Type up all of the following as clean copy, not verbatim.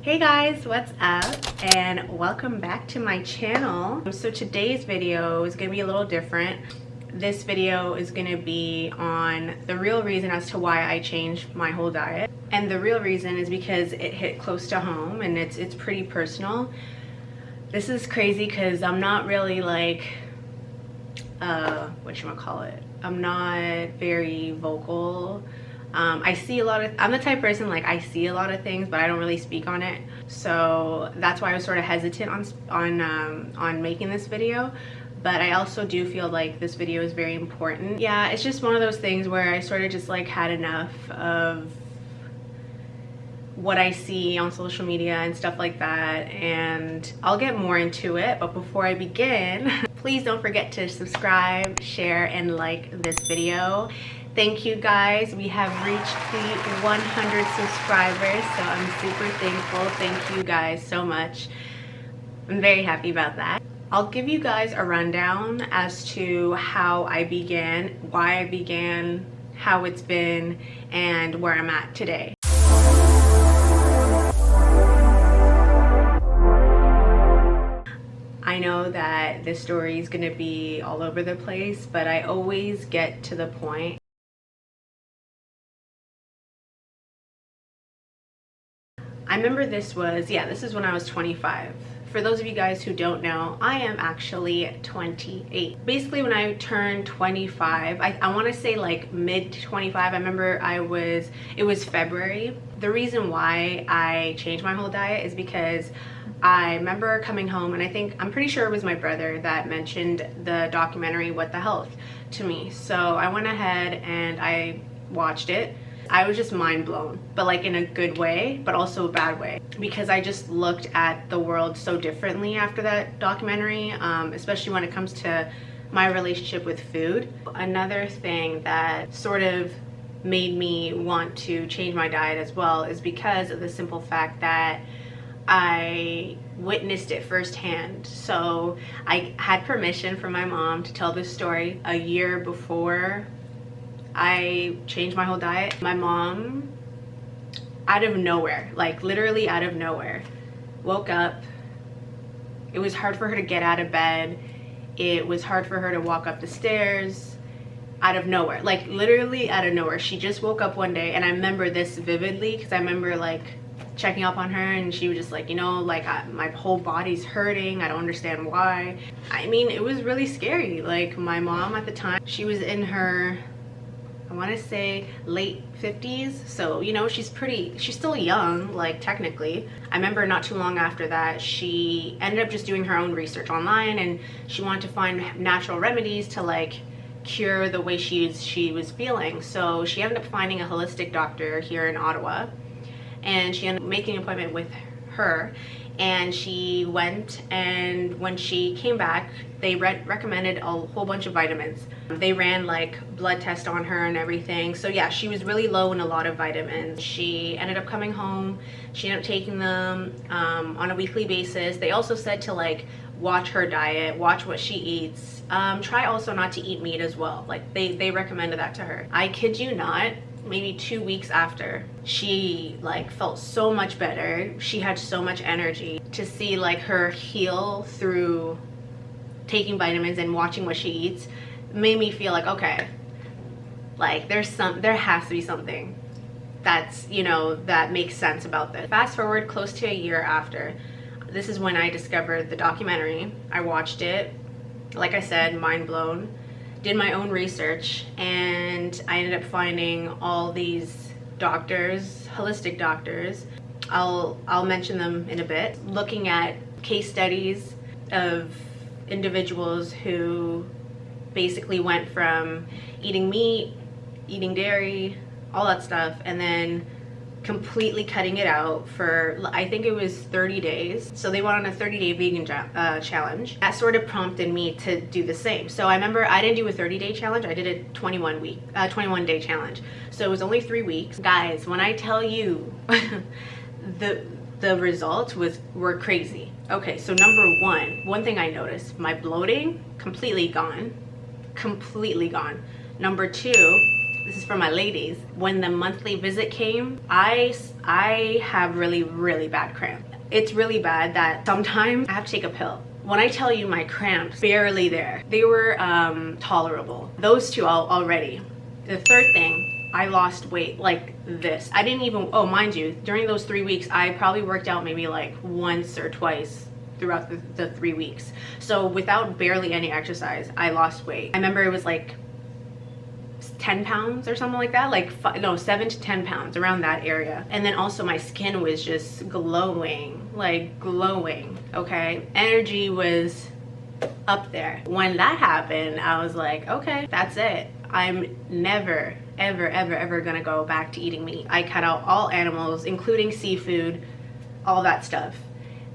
Hey guys, what's up? And welcome back to my channel. So today's video is gonna be a little different. This video is gonna be on the real reason as to why I changed my whole diet. And the real reason is because it hit close to home and it's pretty personal. This is crazy because I'm not really like, whatchamacallit, I'm not very vocal. I see a lot of, I'm the type of person, like, I see a lot of things, but I don't really speak on it. So that's why I was sort of hesitant on making this video. But I also do feel like this video is very important. Yeah, it's just one of those things where I sort of just like had enough of what I see on social media and stuff like that, and I'll get more into it. But before I begin, please don't forget to subscribe, share, and like this video. Thank you guys. We have reached the 100 subscribers, so I'm super thankful. Thank you guys so much. I'm very happy about that. I'll give you guys a rundown as to how I began, why I began, how it's been, and where I'm at today. I know that this story is going to be all over the place, but I always get to the point. I remember this is when I was 25. For those of you guys who don't know, I am actually 28. Basically, when I turned 25, I want to say like mid 25, I remember it was February. The reason why I changed my whole diet is because I remember coming home, and I'm pretty sure it was my brother that mentioned the documentary What the Health to me. So I went ahead and I watched it. I was just mind blown, but like in a good way, but also a bad way, because I just looked at the world so differently after that documentary, especially when it comes to my relationship with food. Another thing that sort of made me want to change my diet as well is because of the simple fact that I witnessed it firsthand. So I had permission from my mom to tell this story a year before I changed my whole diet. My mom, out of nowhere, like literally out of nowhere, woke up. It was hard for her to get out of bed. It was hard for her to walk up the stairs. Out of nowhere, like literally out of nowhere. She just woke up one day, and I remember this vividly because I remember like checking up on her, and she was just like, you know, like my whole body's hurting. I don't understand why. I mean, it was really scary. Like my mom at the time, she was in her, I want to say late 50s, so you know, she's still young, like technically. I remember not too long after that, she ended up just doing her own research online, and she wanted to find natural remedies to like cure the way she was feeling. So she ended up finding a holistic doctor here in Ottawa, and she ended up making an appointment with her. And she went, and when she came back, they recommended a whole bunch of vitamins. They ran like blood tests on her and everything. So yeah, she was really low in a lot of vitamins. She ended up coming home. She ended up taking them on a weekly basis. They also said to like watch her diet, watch what she eats. Try also not to eat meat as well. Like they recommended that to her. I kid you not, maybe 2 weeks after, she like felt so much better. She had so much energy. To see like her heal through taking vitamins and watching what she eats made me feel like, okay, like there has to be something that's, you know, that makes sense about this. Fast forward close to a year after, this is when I discovered the documentary. I watched it, like I said, mind blown. Did my own research, and I ended up finding all these doctors, holistic doctors. I'll mention them in a bit. Looking at case studies of individuals who basically went from eating meat, eating dairy, all that stuff, and then completely cutting it out for, I think it was 30 days. So they went on a 30-day vegan challenge. That sort of prompted me to do the same. So I remember I didn't do a 30-day challenge. I did a 21-day challenge. So it was only 3 weeks. Guys, when I tell you the results were crazy. Okay, so number one thing I noticed, my bloating completely gone. Number two, this is for my ladies, when the monthly visit came, I I have really, really bad cramps. It's really bad that sometimes I have to take a pill. When I tell you my cramps, barely there. They were tolerable. Those two already. The third thing, I lost weight like this. I didn't even, oh, mind you, during those 3 weeks, I probably worked out maybe like once or twice throughout the 3 weeks. So without barely any exercise, I lost weight. I remember it was like 10 pounds or something like that, like 7 to 10 pounds, around that area. And then also my skin was just glowing, like glowing, okay? Energy was up there. When that happened, I was like, okay, that's it. I'm never, ever, ever, ever gonna go back to eating meat. I cut out all animals, including seafood, all that stuff.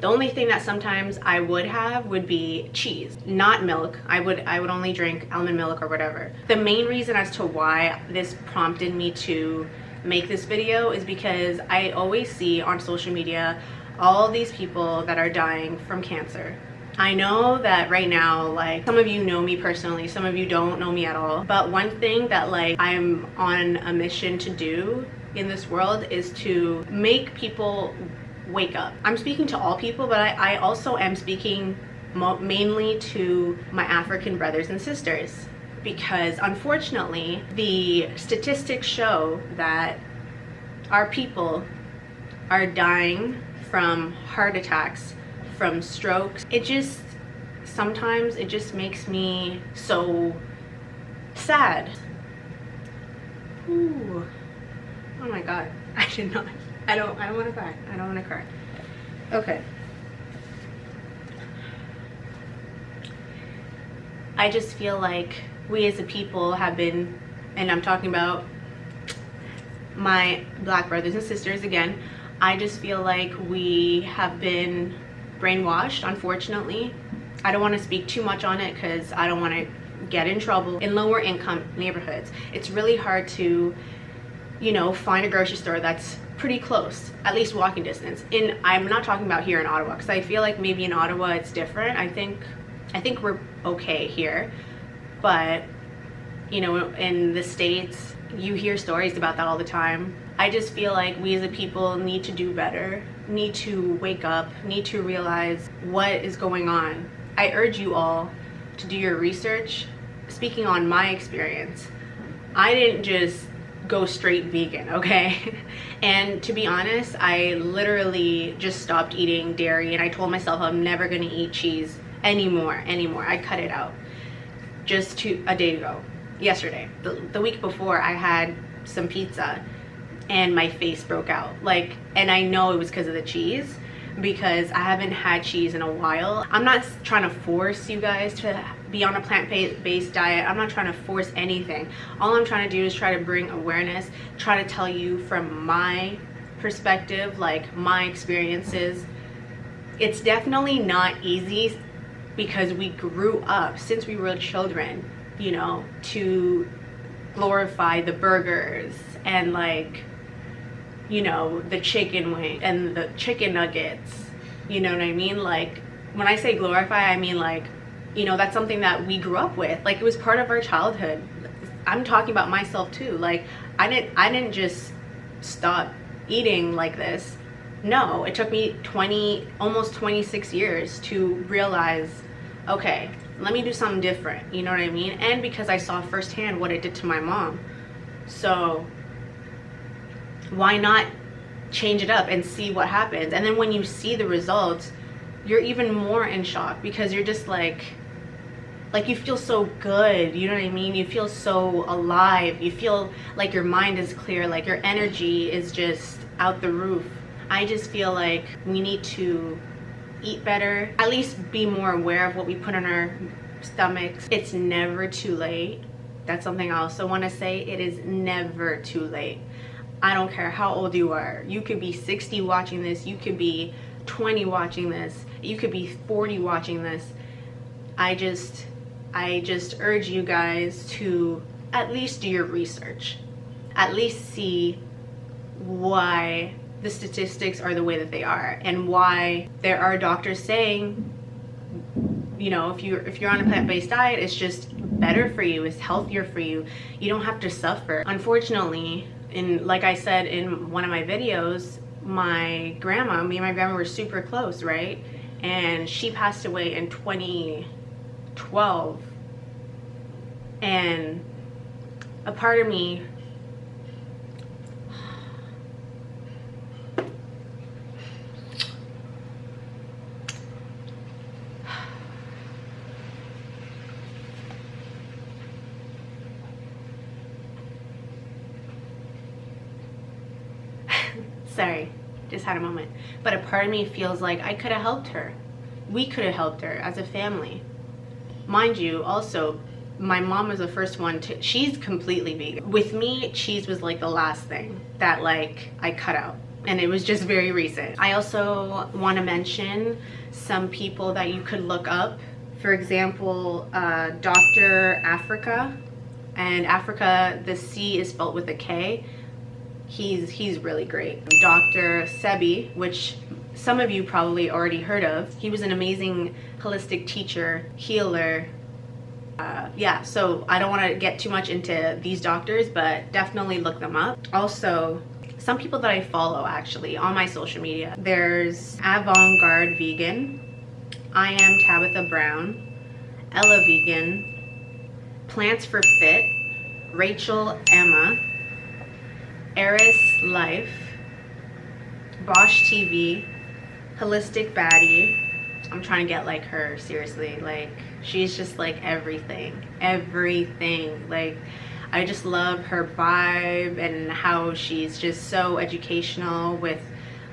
The only thing that sometimes I would have would be cheese, not milk. I would only drink almond milk or whatever. The main reason as to why this prompted me to make this video is because I always see on social media all these people that are dying from cancer. I know that right now, like, some of you know me personally, some of you don't know me at all. But one thing that, like, I'm on a mission to do in this world is to make people wake up. I'm speaking to all people, but I also am speaking mainly to my African brothers and sisters, because unfortunately the statistics show that our people are dying from heart attacks, from strokes. Sometimes it just makes me so sad. Ooh. Oh my God, I did not. I don't want to cry. I don't want to cry. Okay. I just feel like we as a people have been, and I'm talking about my Black brothers and sisters again, I just feel like we have been brainwashed, unfortunately. I don't want to speak too much on it because I don't want to get in trouble. In lower income neighborhoods, it's really hard to, you know, find a grocery store that's pretty close, at least walking distance. I'm not talking about here in Ottawa, because I feel like maybe in Ottawa it's different. I think we're okay here, but you know, in the States, you hear stories about that all the time. I just feel like we as a people need to do better, need to wake up, need to realize what is going on. I urge you all to do your research. Speaking on my experience, I didn't just go straight vegan, okay? And to be honest, I literally just stopped eating dairy, and I told myself I'm never gonna eat cheese anymore. I cut it out just a day ago, yesterday. The week before, I had some pizza and my face broke out, like, and I know it was because of the cheese, because I haven't had cheese in a while. I'm not trying to force you guys to be on a plant-based diet. I'm not trying to force anything. All I'm trying to do is try to bring awareness, try to tell you from my perspective, like my experiences. It's definitely not easy, because we grew up since we were children, you know, to glorify the burgers and, like, you know, the chicken wing and the chicken nuggets, you know what I mean? Like, when I say glorify, I mean, like, you know, that's something that we grew up with. Like, it was part of our childhood. I'm talking about myself too. Like, I didn't just stop eating like this. No, it took me almost 26 years to realize, okay, let me do something different, you know what I mean? And because I saw firsthand what it did to my mom. So why not change it up and see what happens? And then when you see the results, you're even more in shock, because you're just like you feel so good, you know what I mean? You feel so alive. You feel like your mind is clear, like your energy is just out the roof. I just feel like we need to eat better, at least be more aware of what we put in our stomachs. It's never too late. That's something I also want to say. It is never too late. I don't care how old you are. You could be 60 watching this, you could be 20 watching this, you could be 40 watching this. I just urge you guys to at least do your research. At least see why the statistics are the way that they are, and why there are doctors saying, you know, if you're on a plant-based diet, it's just better for you, it's healthier for you, you don't have to suffer. Unfortunately, like I said in one of my videos, my grandma, me and my grandma were super close, right? And she passed away in 2012. And a part of me, sorry, just had a moment. But a part of me feels like I could have helped her. We could have helped her as a family. Mind you, also, my mom was the first one to, she's completely vegan. With me, cheese was like the last thing that like I cut out. And it was just very recent. I also want to mention some people that you could look up. For example, Dr. Africa. And Africa, the C is spelled with a K. He's really great. Dr. Sebi, which some of you probably already heard of. He was an amazing holistic teacher, healer. Yeah, so I don't want to get too much into these doctors, but definitely look them up. Also, some people that I follow actually on my social media. There's Avant-Garde Vegan, I Am Tabitha Brown, Ella Vegan, Plants for Fit, Rachel Emma, Eris Life, Bosch TV, Holistic Baddie. I'm trying to get like her, seriously. Like, she's just like everything. Like, I just love her vibe and how she's just so educational with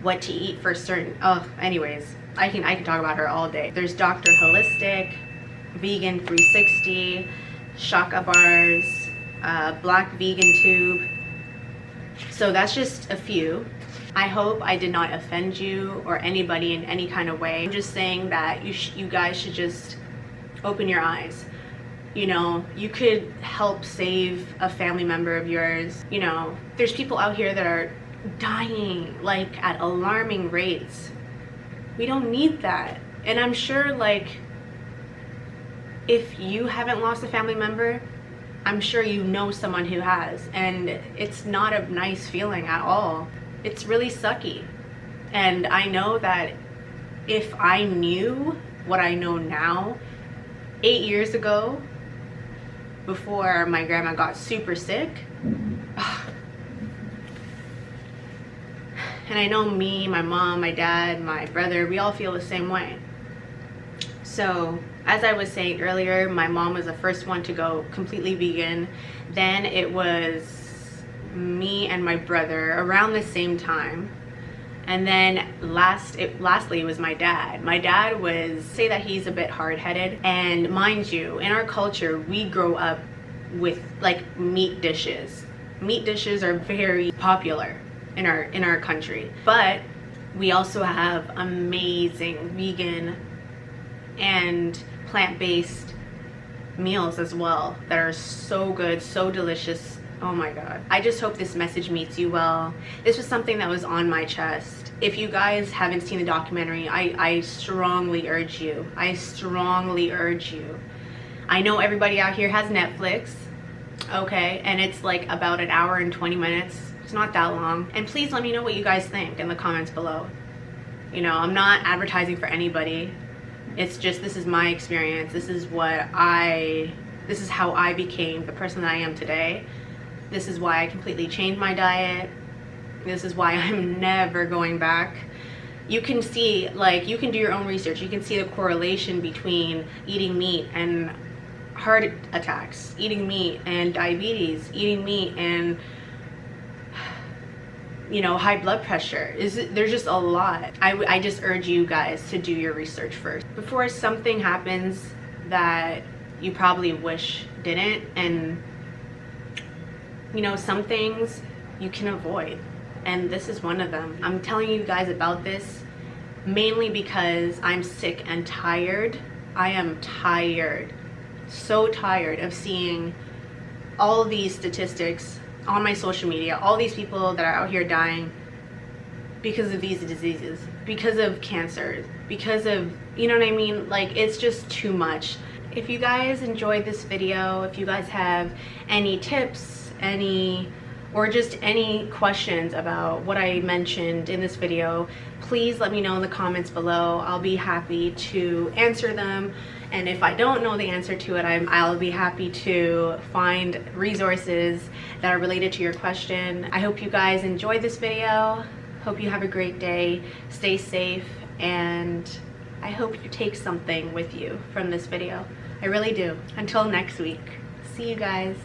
what to eat for certain, anyways, I can talk about her all day. There's Dr. Holistic, Vegan 360, Shaka Bars, Black Vegan Tube. So that's just a few. I hope I did not offend you or anybody in any kind of way. I'm just saying that you guys should just open your eyes. You know, you could help save a family member of yours. You know, there's people out here that are dying like at alarming rates. We don't need that. And I'm sure, like, if you haven't lost a family member, I'm sure you know someone who has, and it's not a nice feeling at all. It's really sucky. And I know that if I knew what I know now 8 years ago, before my grandma got super sick, and I know me, my mom, my dad, my brother, we all feel the same way. So as I was saying earlier, my mom was the first one to go completely vegan. Then it was me and my brother around the same time. And then lastly, it was my dad. My dad was, say that he's a bit hard-headed. And mind you, in our culture, we grow up with like meat dishes. Meat dishes are very popular in our country. But we also have amazing vegan and plant-based meals as well that are so good, so delicious. Oh my god. I just hope this message meets you well. This was something that was on my chest. If you guys haven't seen the documentary, I strongly urge you. I strongly urge you. I know everybody out here has Netflix, okay, and it's like about an hour and 20 minutes. It's not that long. And please let me know what you guys think in the comments below. You know, I'm not advertising for anybody. It's just, this is my experience. This is how I became the person that I am today. This is why I completely changed my diet. This is why I'm never going back. You can see, like, you can do your own research. You can see the correlation between eating meat and heart attacks, eating meat and diabetes, eating meat and, you know, high blood pressure. There's just a lot. I just urge you guys to do your research first before something happens that you probably wish didn't. And you know, some things you can avoid, and this is one of them. I'm telling you guys about this mainly because I'm sick and tired. I am tired, so tired of seeing all of these statistics on my social media, all these people that are out here dying because of these diseases, because of cancer, because of, you know what I mean? Like, it's just too much. If you guys enjoyed this video, if you guys have any tips, any or just any questions about what I mentioned in this video, please let me know in the comments below. I'll be happy to answer them. And if I don't know the answer to it, I'll be happy to find resources that are related to your question. I hope you guys enjoyed this video. Hope you have a great day. Stay safe, and I hope you take something with you from this video. I really do. Until next week. See you guys.